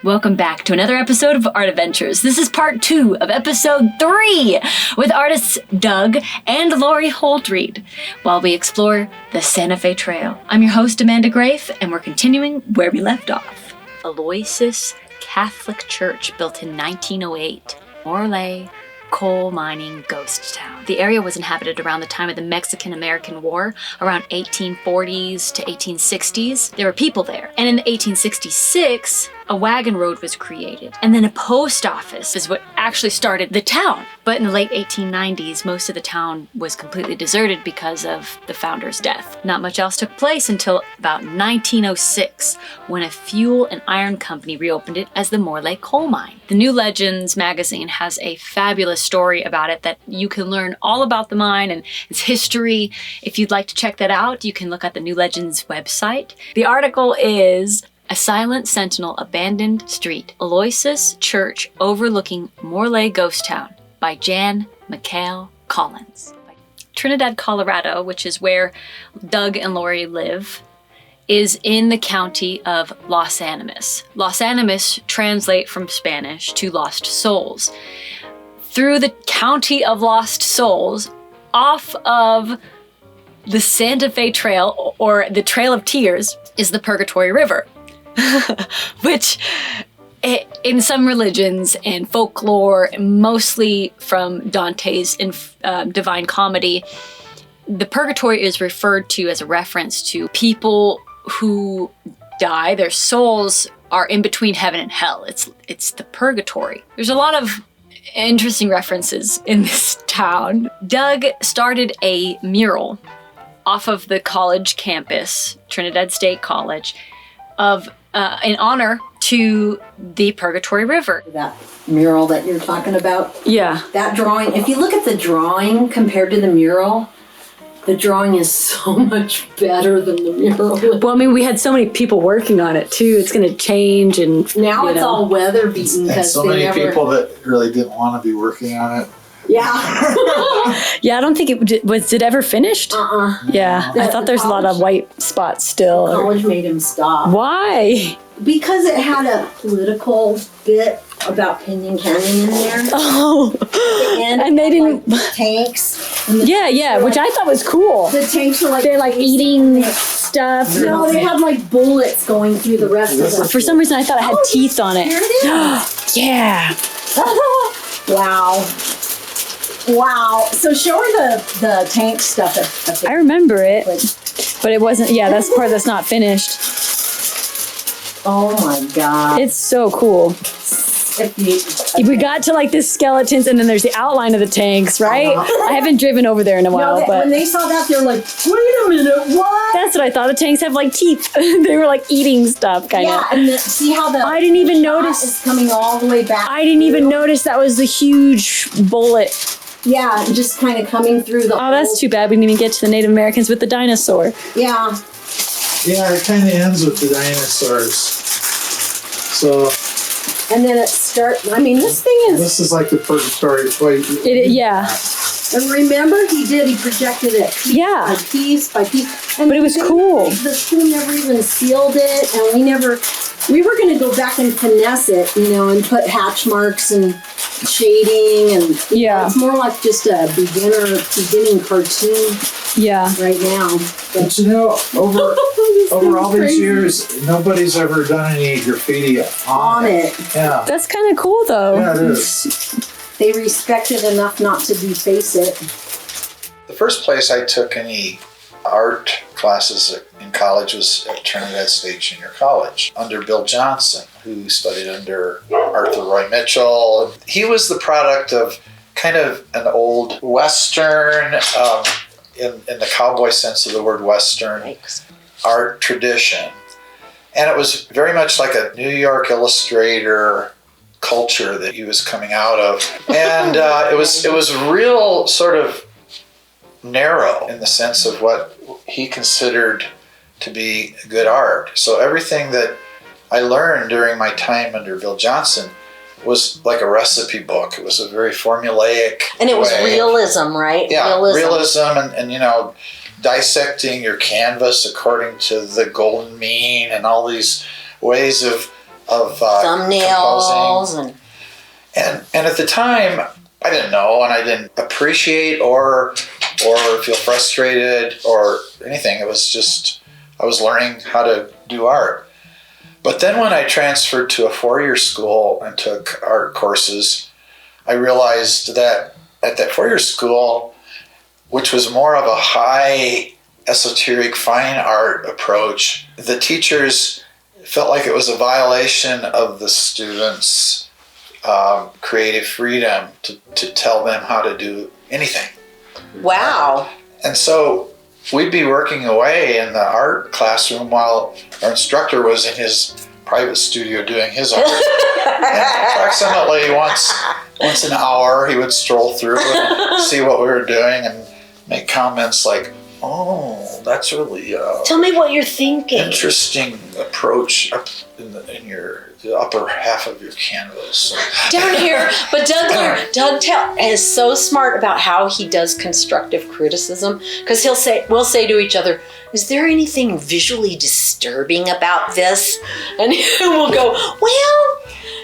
Welcome back to another episode of Art Adventures. This is part 2 of episode 3 with artists Doug and Lori Holdread while we explore the Santa Fe Trail. I'm your host, Amanda Grafe, and we're continuing where we left off. Aloysius Catholic Church, built in 1908, Morlaix coal mining ghost town. The area was inhabited around the time of the Mexican-American War, around 1840s to 1860s. There were people there. And in 1866, a wagon road was created. And then a post office is what actually started the town. But in the late 1890s, most of the town was completely deserted because of the founder's death. Not much else took place until about 1906, when a fuel and iron company reopened it as the Morlaix coal mine. The New Legends magazine has a fabulous story about it that you can learn all about the mine and its history. If you'd like to check that out, you can look at the New Legends website. The article is A Silent Sentinel Abandoned Street, Aloysius Church Overlooking Morlaix Ghost Town by Jan McHale Collins. Trinidad, Colorado, which is where Doug and Lori live, is in the county of Los Animas. Los Animas translate from Spanish to lost souls. Through the county of lost souls, off of the Santa Fe Trail, or the Trail of Tears, is the Purgatory River, which in some religions and folklore, mostly from Dante's Divine Comedy, the purgatory is referred to as a reference to people who die. Their souls are in between heaven and hell. It's the purgatory. There's a lot of interesting references in this town. Doug started a mural off of the college campus, Trinidad State College, in honor to the Purgatory River. That mural that you're talking about? Yeah. That drawing, if you look at the drawing compared to the mural, the drawing is so much better than the mural. Well, I mean, we had so many people working on it too. It's going to change, and now it's all weather beaten because so many people that really didn't want to be working on it. Yeah. Yeah, I don't think it was. Did it ever finished? Yeah, I thought there's a lot of white spots still. College made him stop. Why? Because it had a political bit about Pinyon Canyon in there. Oh, and they didn't. Like, tanks. Yeah, which I thought was cool. The tanks were they're like eating stuff. No, they had like bullets going through the rest of it. For some reason, I thought it had teeth on it. Here it is. Yeah. Wow. So show her the tank stuff. I remember it, but it wasn't. Yeah, that's the part that's not finished. Oh my God. It's so cool. We got to like the skeletons, and then there's the outline of the tanks, right? I haven't driven over there in a while, but when they saw that, they're like, "Wait a minute, what?" That's what I thought. The tanks have like teeth. They were like eating stuff, kind of. Yeah, and see how the I didn't even notice it's coming all the way back. I didn't even notice that was the huge bullet. Yeah, just kind of coming through the. Oh, that's too bad. We didn't even get to the Native Americans with the dinosaur. Yeah. Yeah, it kind of ends with the dinosaurs. So. And then it starts. I mean, this thing is. This is like the purgatory. Yeah. And remember, he projected it piece by piece. And but it was cool. The school never even sealed it, and we were going to go back and finesse it, and put hatch marks and shading, and it's more like just a beginning cartoon. Yeah. Right now. But over all these years, nobody's ever done any graffiti on it. Yeah. That's kind of cool, though. Yeah, it is. They respect it enough not to deface it. The first place I took any art classes in college was at Trinidad State Junior College under Bill Johnson, who studied under Arthur Roy Mitchell. He was the product of kind of an old Western, in the cowboy sense of the word Western, art tradition. And it was very much like a New York illustrator culture that he was coming out of. And it was real sort of narrow in the sense of what he considered to be good art. So everything that I learned during my time under Bill Johnson was like a recipe book. It was a very formulaic And it was way. realism, right? Yeah, realism and dissecting your canvas according to the golden mean and all these ways of thumbnails composing. And at the time, I didn't know, and I didn't appreciate or feel frustrated or anything. It was just, I was learning how to do art. But then when I transferred to a 4-year school and took art courses, I realized that at that 4-year school, which was more of a high esoteric fine art approach, the teachers felt like it was a violation of the students' creative freedom to tell them how to do anything. Wow. And so we'd be working away in the art classroom while our instructor was in his private studio doing his art. And approximately once an hour, he would stroll through and see what we were doing and make comments like, "Oh, that's really tell me what you're thinking. Interesting approach up in the upper half of your canvas." Down here, but Doug is so smart about how he does constructive criticism, because we'll say to each other, "Is there anything visually disturbing about this?" And we'll go, "Well,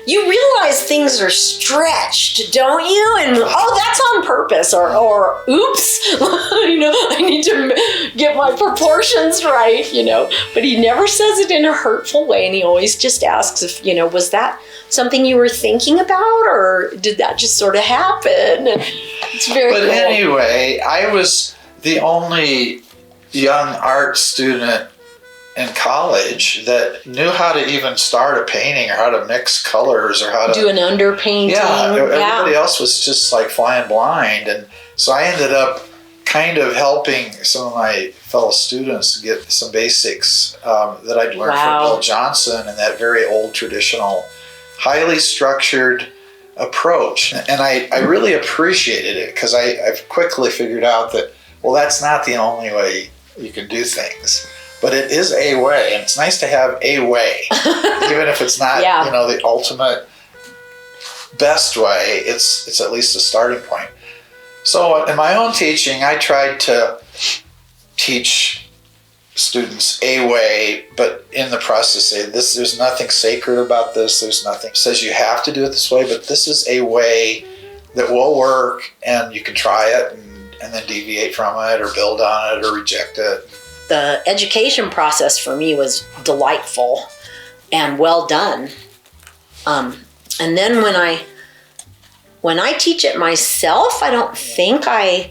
you realize things are stretched, don't you?" And that's on purpose, or oops, I need to get my proportions right, But he never says it in a hurtful way, and he always just asks if, was that something you were thinking about, or did that just sort of happen? And it's very cool. Anyway, I was the only young art student in college that knew how to even start a painting or how to mix colors or how to do an underpainting. Yeah, everybody else was just like flying blind. And so I ended up kind of helping some of my fellow students get some basics that I'd learned from Bill Johnson and that very old traditional, highly structured approach. And I really appreciated it because I've quickly figured out that, well, that's not the only way you can do things. But it is a way, and it's nice to have a way, even if it's not, the ultimate best way. It's at least a starting point. So in my own teaching, I tried to teach students a way, but in the process say there's nothing sacred about this. There's nothing that says you have to do it this way, but this is a way that will work, and you can try it and then deviate from it or build on it or reject it. The education process for me was delightful and well done. And then when I teach it myself, I don't think I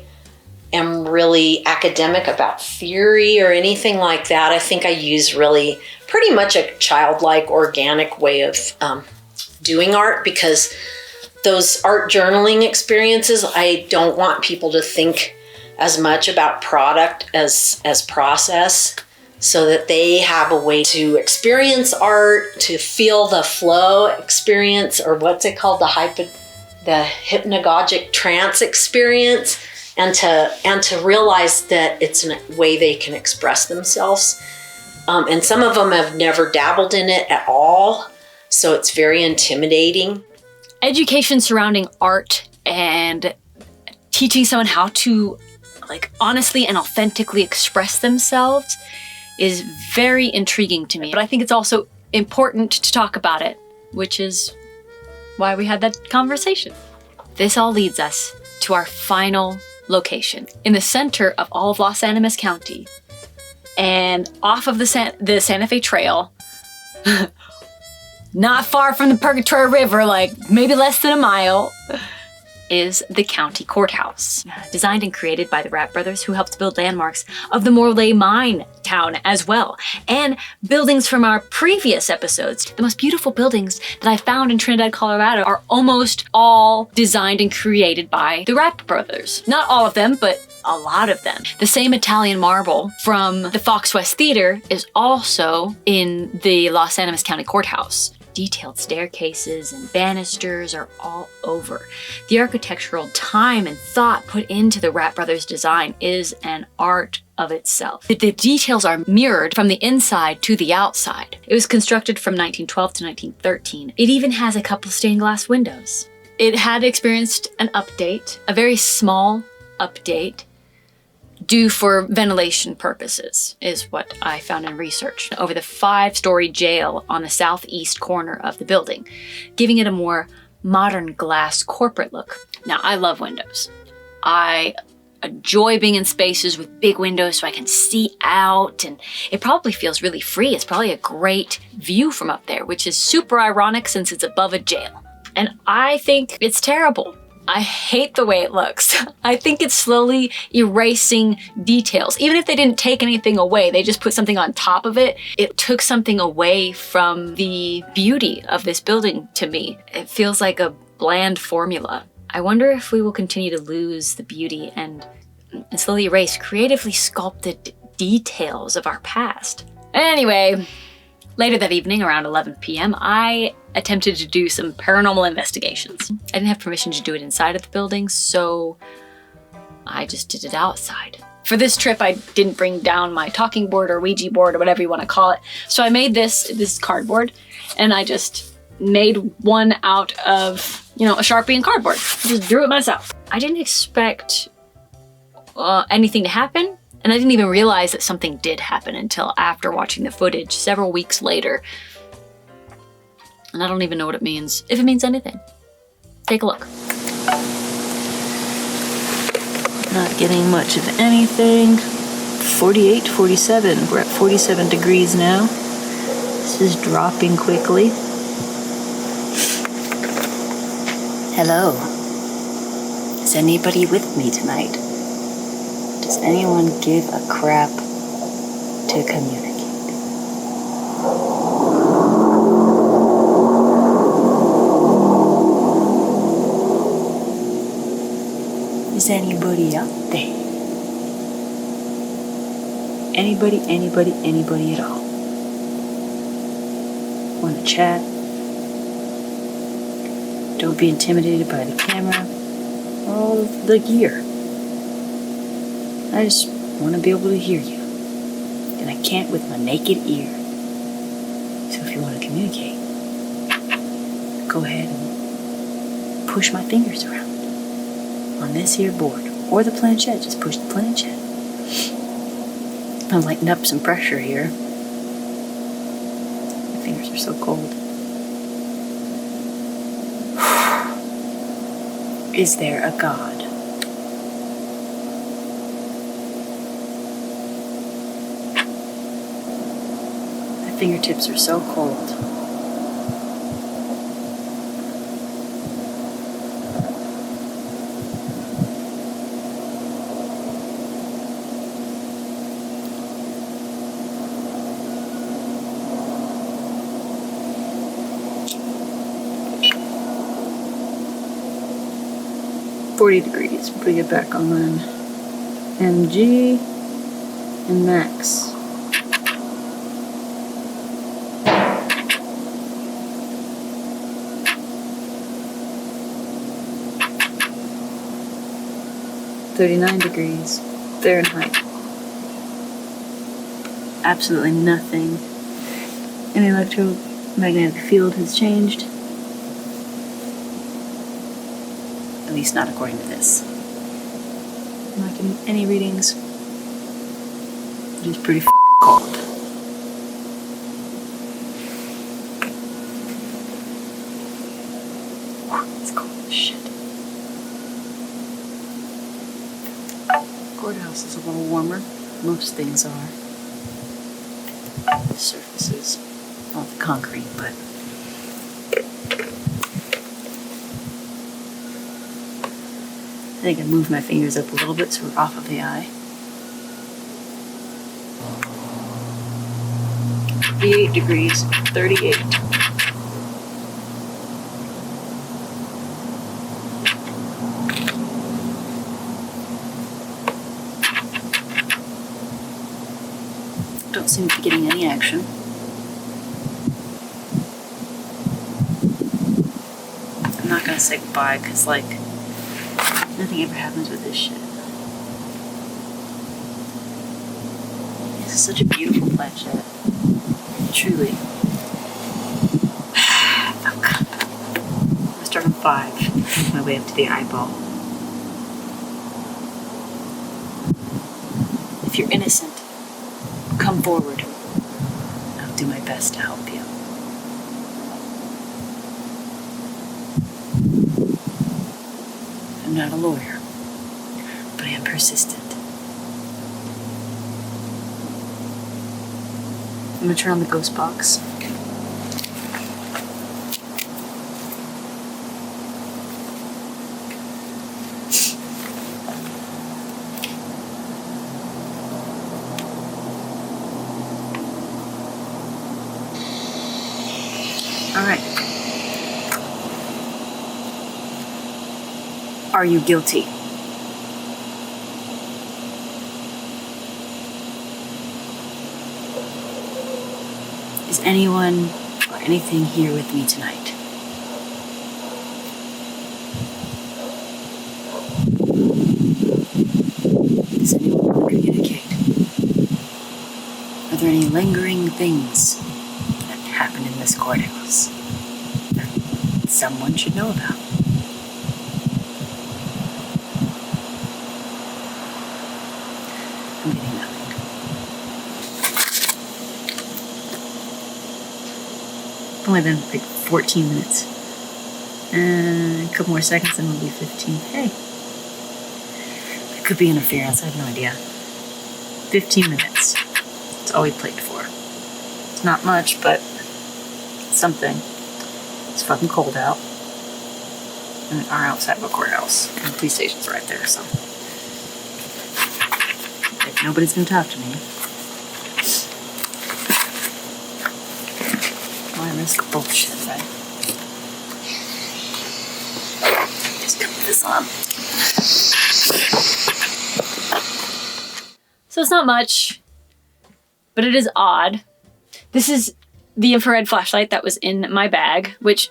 am really academic about theory or anything like that. I think I use really pretty much a childlike, organic way of doing art, because those art journaling experiences, I don't want people to think as much about product as process, so that they have a way to experience art, to feel the flow experience, or what's it called, the hypnagogic trance experience, and to realize that it's a way they can express themselves. And some of them have never dabbled in it at all, so it's very intimidating. Education surrounding art and teaching someone how to honestly and authentically express themselves is very intriguing to me. But I think it's also important to talk about it, which is why we had that conversation. This all leads us to our final location in the center of all of Los Animas County, and off of the Santa Fe Trail, not far from the Purgatory River, maybe less than a mile, is the county courthouse, designed and created by the Wright brothers, who helped build landmarks of the Morley mine town as well, and buildings from our previous episodes. The most beautiful buildings that I found in Trinidad, Colorado are almost all designed and created by the Wright brothers. Not all of them, but a lot of them. The same Italian marble from the Fox West Theater is also in the Los Animas County Courthouse. Detailed staircases and banisters are all over. The architectural time and thought put into the Wright brothers' design is an art of itself. The details are mirrored from the inside to the outside. It was constructed from 1912 to 1913. It even has a couple stained glass windows. It had experienced an update, a very small update, do for ventilation purposes, is what I found in research, over the 5-story jail on the southeast corner of the building, giving it a more modern glass corporate look. Now, I love windows. I enjoy being in spaces with big windows so I can see out, and it probably feels really free. It's probably a great view from up there, which is super ironic since it's above a jail. And I think it's terrible. I hate the way it looks. I think it's slowly erasing details. Even if they didn't take anything away, they just put something on top of it. It took something away from the beauty of this building to me. It feels like a bland formula. I wonder if we will continue to lose the beauty and slowly erase creatively sculpted details of our past. Anyway, later that evening, around 11 p.m., I attempted to do some paranormal investigations. I didn't have permission to do it inside of the building, so I just did it outside. For this trip, I didn't bring down my talking board or Ouija board or whatever you want to call it. So I made this cardboard, and I just made one out of, a Sharpie and cardboard. I just drew it myself. I didn't expect anything to happen, and I didn't even realize that something did happen until after watching the footage several weeks later. And I don't even know what it means, if it means anything. Take a look. Not getting much of anything. 48, 47. We're at 47 degrees now. This is dropping quickly. Hello. Is anybody with me tonight? Does anyone give a crap to communicate? Is anybody out there? Anybody at all? Want to chat? Don't be intimidated by the camera or all of the gear. I just want to be able to hear you, and I can't with my naked ear. So if you want to communicate, go ahead and push my fingers around on this here board, or the planchette. Just push the planchette. I'm lighting up some pressure here. My fingers are so cold. Is there a God? My fingertips are so cold. Degrees. Put it back on MG and max. $39 Fahrenheit. Absolutely nothing in the electromagnetic field has changed. At least not according to this. I'm not getting any readings. It is pretty cold. It's cold as shit. Courthouse is a little warmer. Most things are. The surfaces, not the concrete, but I think I moved my fingers up a little bit so we're off of the eye. 38 38. Don't seem to be getting any action. I'm not gonna say goodbye because, nothing ever happens with this shit. This is such a beautiful planchette. Truly. Fuck. I'm gonna start on 5. Make my way up to the eyeball. If you're innocent, come forward. I'll do my best to help you. I'm not a lawyer, but I am persistent. I'm gonna turn on the ghost box. All right. Are you guilty? Is anyone or anything here with me tonight? Does anyone want to communicate? Are there any lingering things that happen in this courthouse that someone should know about? I'm getting nothing. It's only been like 14 minutes. A couple more seconds and it'll be 15. Hey. It could be interference, I have no idea. 15 minutes. That's all we played for. It's not much, but it's something. It's fucking cold out. And we are outside of a courthouse. And the police station's right there, so. If nobody's gonna talk to me, why risk bullshit, right? Just put this on. So it's not much, but it is odd. This is the infrared flashlight that was in my bag, which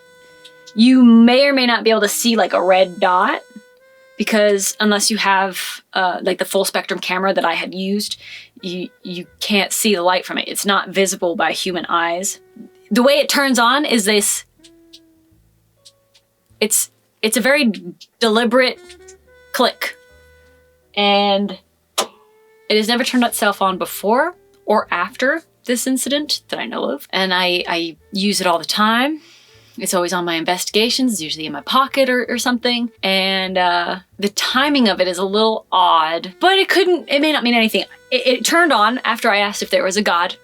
you may or may not be able to see like a red dot, because unless you have like the full spectrum camera that I had used, you can't see the light from it. It's not visible by human eyes. The way it turns on is this. It's a very deliberate click, and it has never turned itself on before or after this incident that I know of. And I use it all the time. It's always on my investigations, usually in my pocket or something. And the timing of it is a little odd, but it may not mean anything. It turned on after I asked if there was a God.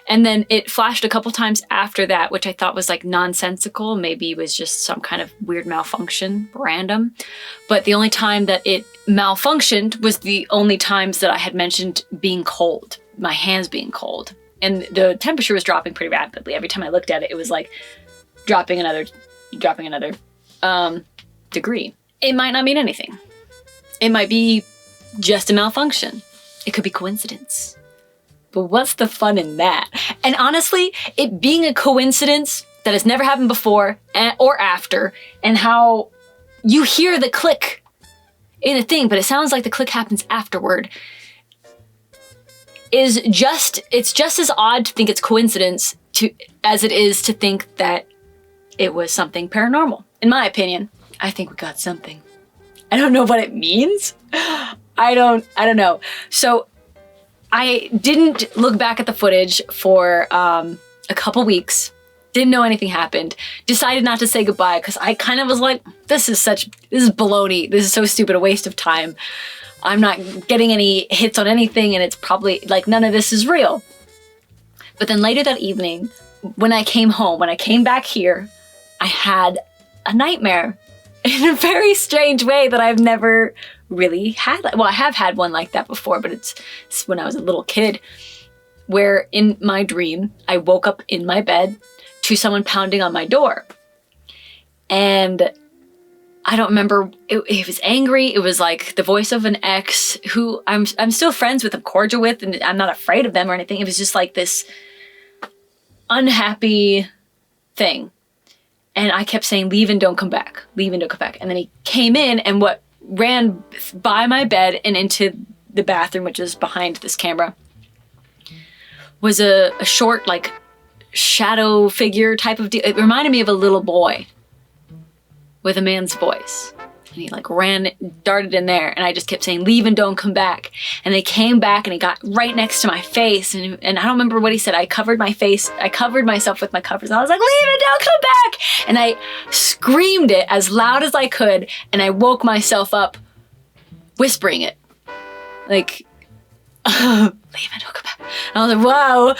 And then it flashed a couple times after that, which I thought was like nonsensical. Maybe it was just some kind of weird malfunction, random. But the only time that it malfunctioned was the only times that I had mentioned being cold, my hands being cold. And the temperature was dropping pretty rapidly. Every time I looked at it, it was like dropping another degree. It might not mean anything. It might be just a malfunction. It could be coincidence. But what's the fun in that? And honestly, it being a coincidence that has never happened before or after, and how you hear the click in a thing, but it sounds like the click happens afterward, it's just as odd to think it's coincidence as it is to think that it was something paranormal. In my opinion, I think we got something. I don't know what it means. I don't know. So I didn't look back at the footage for a couple weeks. Didn't know anything happened. Decided not to say goodbye because I kind of was like, this is baloney. This is so stupid, a waste of time. I'm not getting any hits on anything, and it's probably like none of this is real. But then later that evening, when I came home, when I came back here, I had a nightmare in a very strange way that I've never really had. Well, I have had one like that before, but it's when I was a little kid, where in my dream, I woke up in my bed to someone pounding on my door. And I don't remember, it was angry. It was like the voice of an ex who I'm still friends with, I'm cordial with, and I'm not afraid of them or anything. It was just like this unhappy thing. And I kept saying, leave and don't come back. Leave and don't come back. And then he came in, and what ran by my bed and into the bathroom, which is behind this camera, was a short, like, shadow figure type of deal. It reminded me of a little boy with a man's voice. And he like darted in there, and I just kept saying, leave and don't come back. And they came back, and he got right next to my face, and I don't remember what he said. I covered myself with my covers, and I was like, leave and don't come back. And I screamed it as loud as I could, and I woke myself up whispering it. Like, leave and don't come back. And I was like, wow.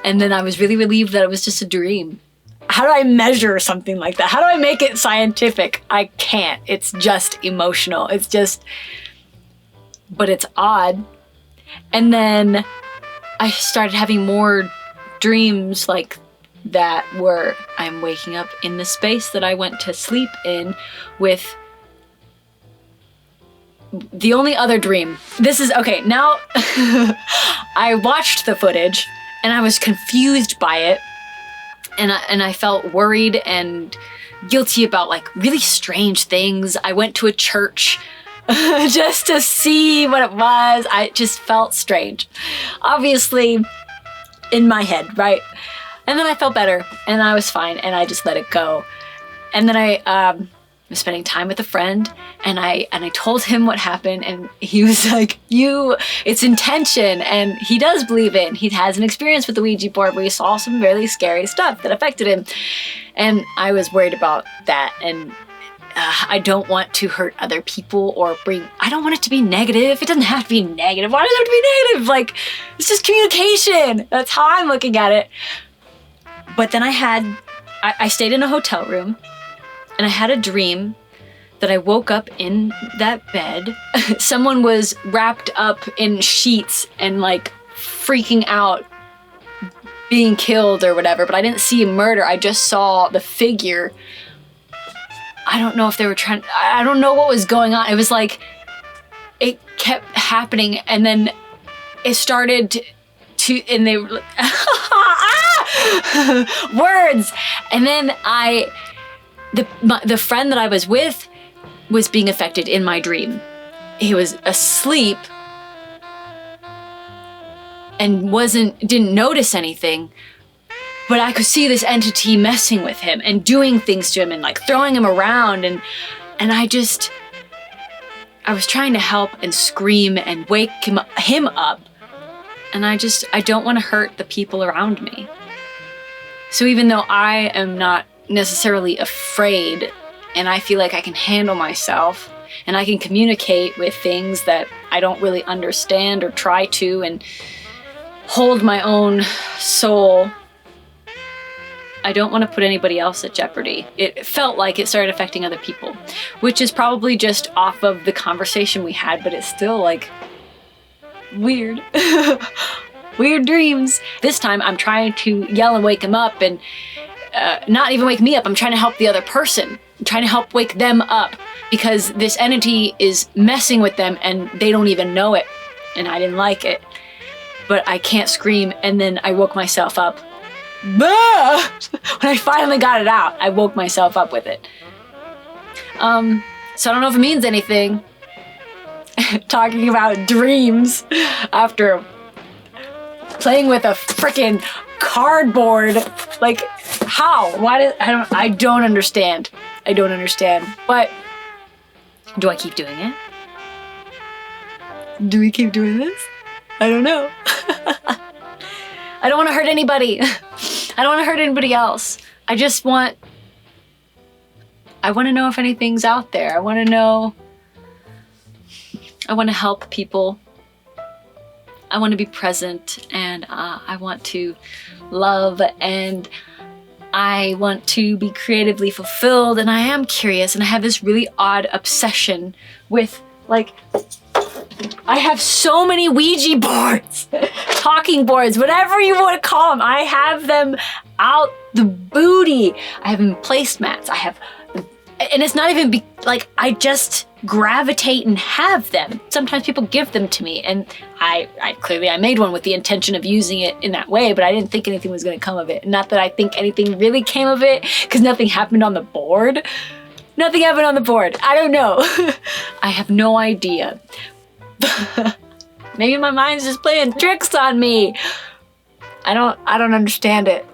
and then I was really relieved that it was just a dream. How do I measure something like that? How do I make it scientific? I can't. It's just emotional. But it's odd. And then I started having more dreams like that where I'm waking up in the space that I went to sleep in with the only other dream. This is, okay, now I watched the footage and I was confused by it. And I felt worried and guilty about like really strange things. I went to a church just to see what it was. I just felt strange. Obviously, in my head, right? And then I felt better and I was fine and I just let it go. And then I was spending time with a friend and I told him what happened, and he was like, it's intention. And he does believe it. He has an experience with the Ouija board where he saw some really scary stuff that affected him. And I was worried about that. And I don't want to hurt other people I don't want it to be negative. It doesn't have to be negative. Why does it have to be negative? Like, it's just communication. That's how I'm looking at it. But then I stayed in a hotel room and I had a dream that I woke up in that bed. Someone was wrapped up in sheets and like freaking out, being killed or whatever, but I didn't see a murder. I just saw the figure. I don't know if they were I don't know what was going on. It was like, it kept happening and then it started and they were like, words. And then the friend that I was with was being affected in my dream. He was asleep and didn't notice anything, but I could see this entity messing with him and doing things to him and like throwing him around, and I was trying to help and scream and wake him up, and I don't want to hurt the people around me. So even though I am not necessarily afraid and I feel like I can handle myself and I can communicate with things that I don't really understand or try to and hold my own soul, I don't want to put anybody else at jeopardy. It felt like it started affecting other people, which is probably just off of the conversation we had, but it's still like weird. Weird dreams. This time I'm trying to yell and wake him up, and not even wake me up. I'm trying to help the other person. I'm trying to help wake them up because this entity is messing with them and they don't even know it. And I didn't like it, but I can't scream. And then I woke myself up. Bah! When I finally got it out, I woke myself up with it. So I don't know if it means anything. Talking about dreams after playing with a freaking cardboard. Like, how? I don't understand. I don't understand. But do I keep doing it? Do we keep doing this? I don't know. I don't want to hurt anybody. I don't want to hurt anybody else. I want to know if anything's out there. I want to help people. I want to be present, and I want to love, and I want to be creatively fulfilled, and I am curious, and I have this really odd obsession with, like, I have so many Ouija boards, talking boards, whatever you want to call them. I have them out the booty. I have them placemats. And it's not even I just gravitate and have them. Sometimes people give them to me, and I made one with the intention of using it in that way, but I didn't think anything was going to come of it. Not that I think anything really came of it, because nothing happened on the board. Nothing happened on the board. I don't know. I have no idea. Maybe my mind's just playing tricks on me. I don't understand it.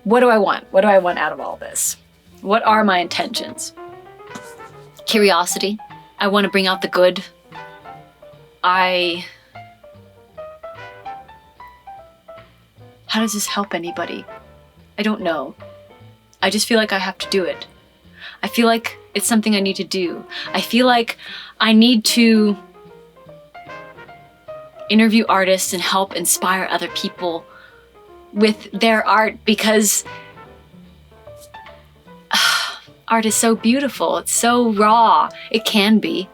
What do I want? What do I want out of all this? What are my intentions? curiosity. I want to bring out the good. How does this help anybody? I don't know. I just feel like I have to do it. I feel like it's something I need to do. I feel like I need to interview artists and help inspire other people with their art, because art is so beautiful. It's so raw. It can be.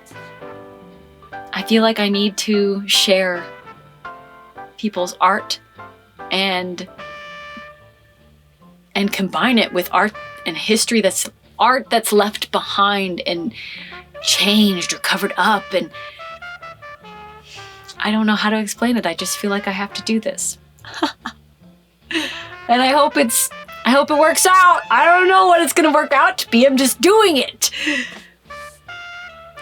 I feel like I need to share people's art and combine it with art and history that's left behind and changed or covered up, and I don't know how to explain it. I just feel like I have to do this. And I hope it works out. I don't know what it's gonna work out to be. I'm just doing it.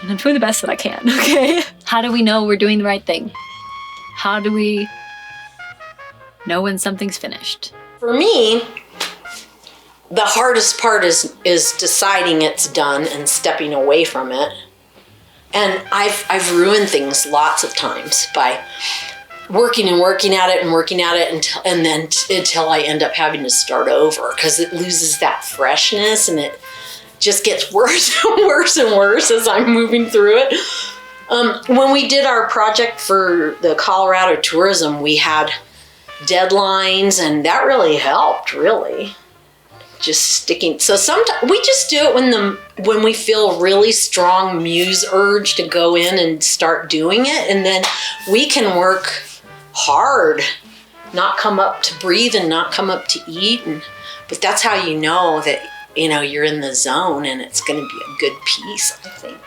And I'm doing the best that I can, okay? How do we know we're doing the right thing? How do we know when something's finished? For me, the hardest part is deciding it's done and stepping away from it. And I've ruined things lots of times by working at it until I end up having to start over, because it loses that freshness and it just gets worse and worse and worse as I'm moving through it. When we did our project for the Colorado tourism, we had deadlines, and that really helped, really. Just sticking. So sometimes we just do it when we feel really strong muse urge to go in and start doing it, and then we can work hard, not come up to breathe and not come up to eat, but that's how you know that you're in the zone and it's going to be a good piece, I think.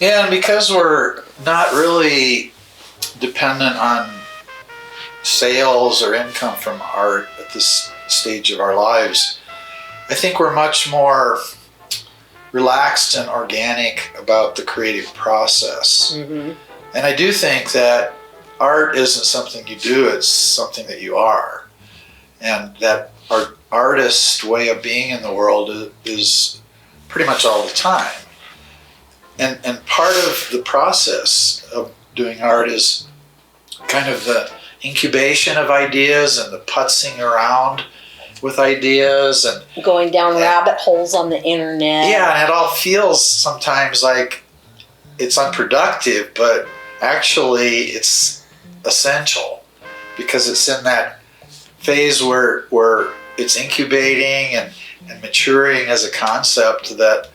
Yeah, and because we're not really dependent on sales or income from art at this stage of our lives, I think we're much more relaxed and organic about the creative process. Mm-hmm. And I do think that art isn't something you do, it's something that you are. And that our artist way of being in the world is pretty much all the time. And part of the process of doing art is kind of the incubation of ideas and the putzing around with ideas and going down rabbit holes on the internet. Yeah, and it all feels sometimes like it's unproductive, but actually it's essential, because it's in that phase where it's incubating and maturing as a concept that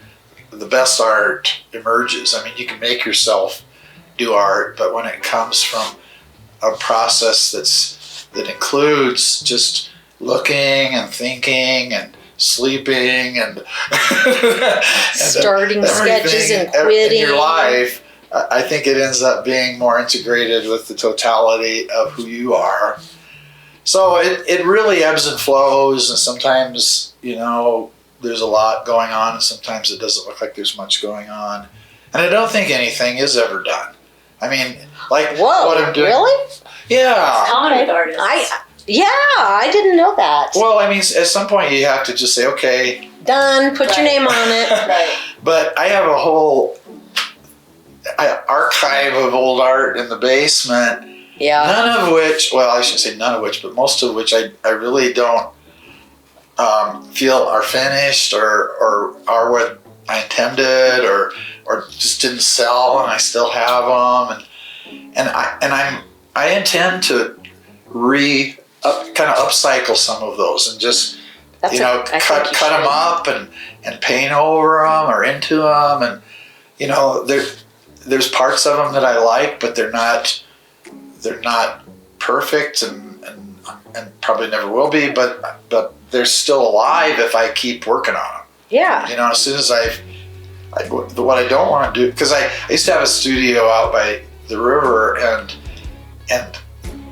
the best art emerges. I mean, you can make yourself do art, but when it comes from a process that includes just looking and thinking and sleeping and starting sketches and quitting in your life, I think it ends up being more integrated with the totality of who you are. So it really ebbs and flows, and sometimes there's a lot going on, and sometimes it doesn't look like there's much going on. And I don't think anything is ever done. I mean, like what I'm doing. Really? Yeah. Comic artists. I didn't know that. Well, I mean, at some point you have to just say, okay, done. Put your name on it. Right. But I have a whole archive of old art in the basement. Yeah. None of which, well, I shouldn't say none of which, but most of which I really don't feel are finished or are what I intended or just didn't sell, and I still have them, and I intend to kind of upcycle some of those and just cut them up and paint over them or into them, and there's parts of them that I like, but they're not perfect and probably never will be, but they're still alive if I keep working on them. Yeah. As soon as what I don't want to do, because I used to have a studio out by the river, and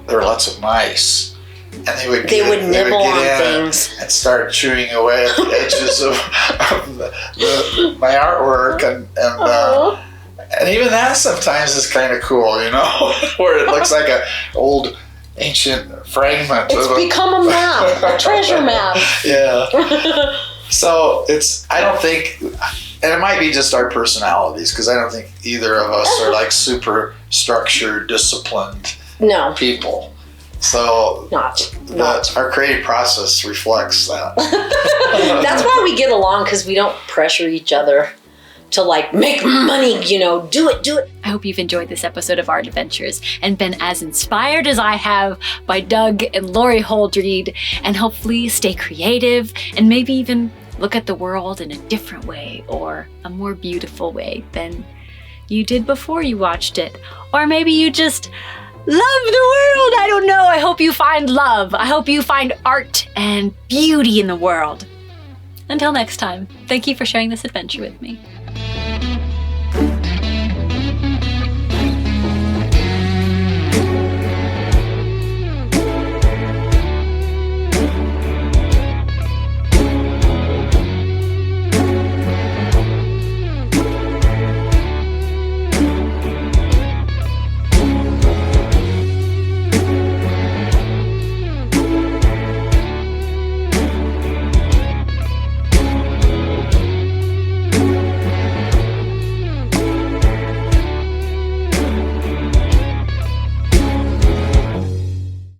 there were lots of mice, and they would nibble on things and start chewing away at the edges of my artwork, and even that sometimes is kind of cool, where it looks like an old ancient fragment. It's become a map, a treasure map. Yeah. So I don't think, and it might be just our personalities, because I don't think either of us are like super structured, disciplined people. So our creative process reflects that. That's why we get along, because we don't pressure each other to like make money, do it. I hope you've enjoyed this episode of Art Adventures and been as inspired as I have by Doug and Lori Holdread, and hopefully stay creative and maybe even look at the world in a different way or a more beautiful way than you did before you watched it. Or maybe you just love the world. I don't know. I hope you find love. I hope you find art and beauty in the world. Until next time, thank you for sharing this adventure with me.